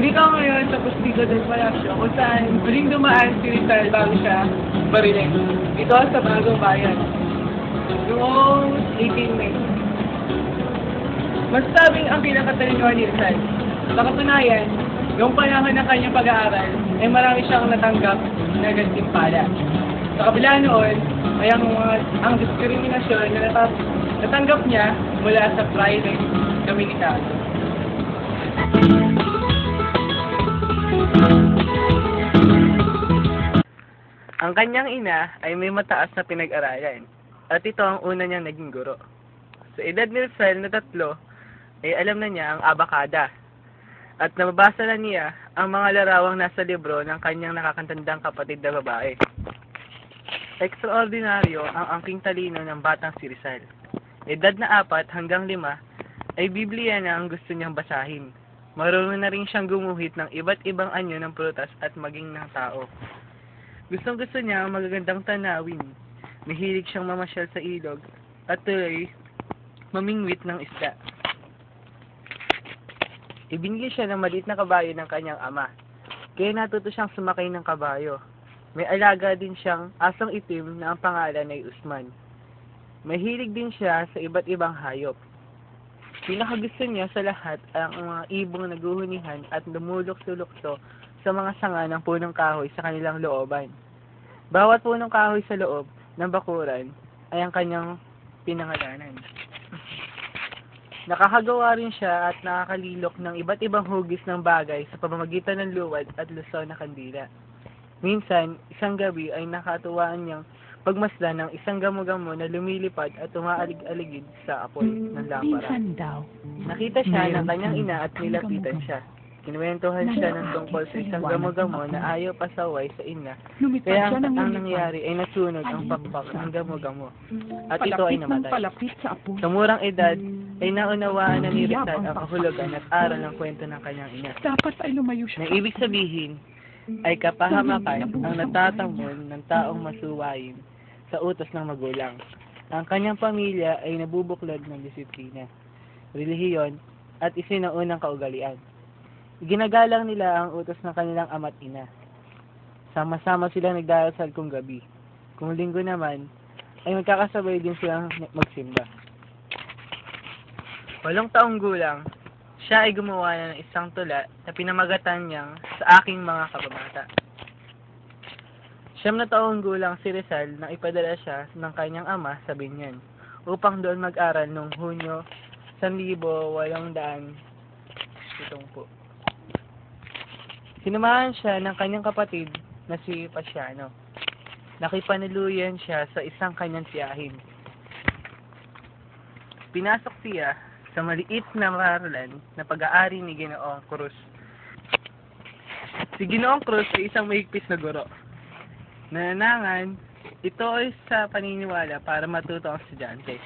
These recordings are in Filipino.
Nandito ako ngayon sa Postigo del Palacio kung saan muling dumaan si Rizal bago siya barilin. Dito sa Bagong Bayan. Noong 18 May. Masasabing ang pinakatalino ni Rizal. Sa katunayan, yung panahon ng kanyang pag-aaral ay marami siyang natanggap na gantimpala. Sa kabila noon ay ang diskriminasyon na natanggap niya mula sa private na militar. Ang kanyang ina ay may mataas na pinag-aralan at ito ang una niyang naging guro. Sa edad ni Rizal na 3 ay alam na niya ang abakada at nababasa na niya ang mga larawang nasa libro ng kanyang nakakatandang kapatid na babae. Ekstraordinaryo ang angking talino ng batang si Rizal. Edad na 4 hanggang 5 ay Biblia na ang gusto niyang basahin. Marunong na rin siyang gumuhit ng iba't ibang anyo ng prutas at maging ng tao. Gustong-gusto niya ang magagandang tanawin. Mahilig siyang mamasyal sa ilog at tuloy mamingwit ng isda. Ibinigay siya ng maliit na kabayo ng kanyang ama. Kaya natuto siyang sumakay ng kabayo. May alaga din siyang asong itim na ang pangalan ay Usman. Mahilig din siya sa iba't ibang hayop. Pinakagusto niya sa lahat ang mga ibong naguhunihan at lumulok-sulokso sa mga sanga ng punong kahoy sa kanilang looban. Bawat punong kahoy sa loob ng bakuran ay ang kanyang pinangalanan. Nakakagawa rin siya at nakakalilok ng iba't ibang hugis ng bagay sa pamamagitan ng luwad at lusaw na kandila. Minsan, isang gabi ay nakatuwaan niyang pagmasdan ng isang gamo-gamo na lumilipad at umaalig-aligid sa apoy ng lampara. Nakita siya ng kanyang ina at nilapitan siya. Kinuwentuhan siya ng tungkol sa isang gamo-gamo na ayaw pasaway sa ina. Kaya ang nangyari ay nasunog ang pakpak ng gamo-gamo. At ito ay namatay. Sa murang edad ay naunawaan na ni Rizal ang kahulugan at aral ng kwento ng kanyang ina. Dapat ay lumayo siya. Na ibig sabihin ay kapahamakan ang natatamon ng taong masuwayin sa utos ng magulang. Ang kanyang pamilya ay nabubuklod ng disiplina, relihiyon, at isinaunang kaugalian. Ginagalang nila ang utos ng kanilang ama't ina. Sama-sama silang nagdarasal kung gabi. Kung linggo naman, ay magkakasabay din silang magsimba. 8 taong gulang, siya ay gumawa na ng isang tula na pinamagatan niyang Sa Aking Mga Kababata. 9 na taong gulang si Rizal nang ipadala siya ng kanyang ama sa Binyan upang doon mag-aral noong Hunyo 1870. Sinamahan siya ng kanyang kapatid na si Pasiano. Nakipaniluyan siya sa isang kanyang tiyahin. Pinasok siya sa maliit na paaralan na pag-aari ni Ginoong Cruz. Si Ginoong Cruz ay isang mahigpit na guro. Nananangan, ito ay sa paniniwala para matuto ang estudyante.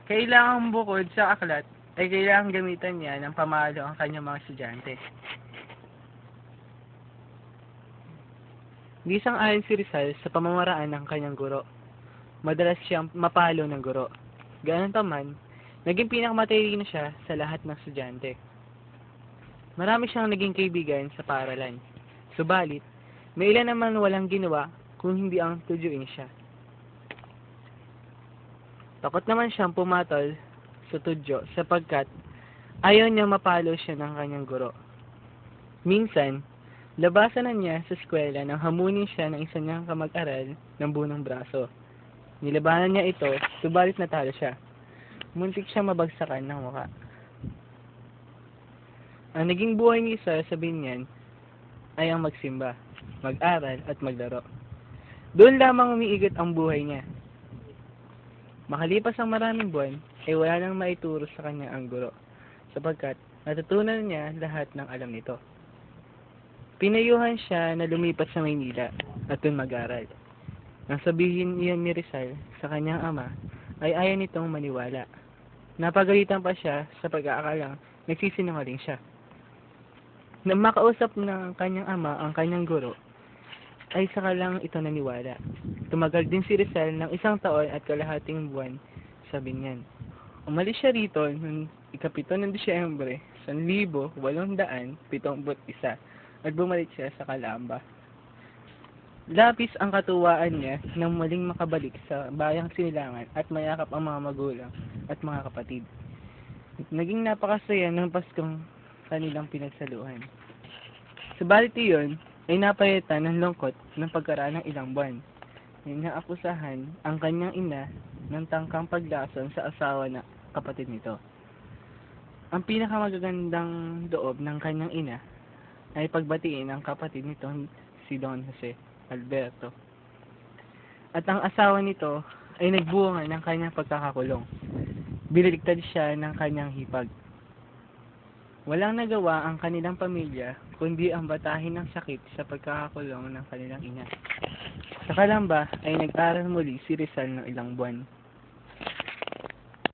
Kailangang bukod sa aklat, ay kailangang gamitan niya ng pamalo ang kanyang mga estudyante. Di sang-ayon si Rizal sa pamamaraan ng kanyang guro. Madalas siyang mapalo ng guro. Ganoon pa man, naging pinakamatalino siya sa lahat ng estudyante. Marami siyang naging kaibigan sa paaralan. Subalit, may ilan naman walang ginawa kung hindi ang tudyuin siya. Takot naman siyang pumatol sa tudyo sapagkat ayaw niyang mapalo siya ng kanyang guro. Minsan, labasan na niya sa eskwela nang hamunin siya ng isa niyang kamag-aral ng bunong braso. Nilabanan niya ito, subalit natalo siya. Muntik siya mabagsakan ng mukha. Ang naging buhay ni Isa sa Binyan ay ang magsimba, mag-aral at maglaro. Doon lamang umiigot ang buhay niya. Makalipas ang maraming buwan, ay wala nang maituro sa kanya ang guro, sapagkat natutunan niya lahat ng alam nito. Pinayuhan siya na lumipat sa Maynila at doon mag-aral. Nang sabihin iyon ni Rizal sa kanyang ama, ay ayaw nitong maniwala. Napagalitan pa siya sa pag-aakalang nagsisinungaling siya. Nang makausap ng kanyang ama ang kanyang guro, ay saka lang ito naniwala. Tumagal din si Rizal ng 1 taon at kalahating buwan sa Binyan. Umalis siya rito noong 7 ng Disyembre 1871 at bumalik siya sa Calamba. Labis ang katuwaan niya nang muling makabalik sa bayang Sinilangan at mayakap ang mga magulang at mga kapatid. Naging napakasaya ng Paskong kanilang pinagsaluhan. Subalit iyon ay napalitan ng lungkot ng pagkaraan ng ilang buwan. Inaakusahan ang kanyang ina ng tangkang paglason sa asawa na kapatid nito. Ang pinakamagagandang loob ng kanyang ina ay pagbatiin ang kapatid nito si Don Jose Alberto. At ang asawa nito ay nagbunga ng kanyang pagkakakulong. Biniligtad siya ng kanyang hipag. Walang nagawa ang kanilang pamilya kundi ang batahin ng sakit sa pagkakakulong ng kanilang ina. Sa Calamba ay nag-aral muli si Rizal ng ilang buwan.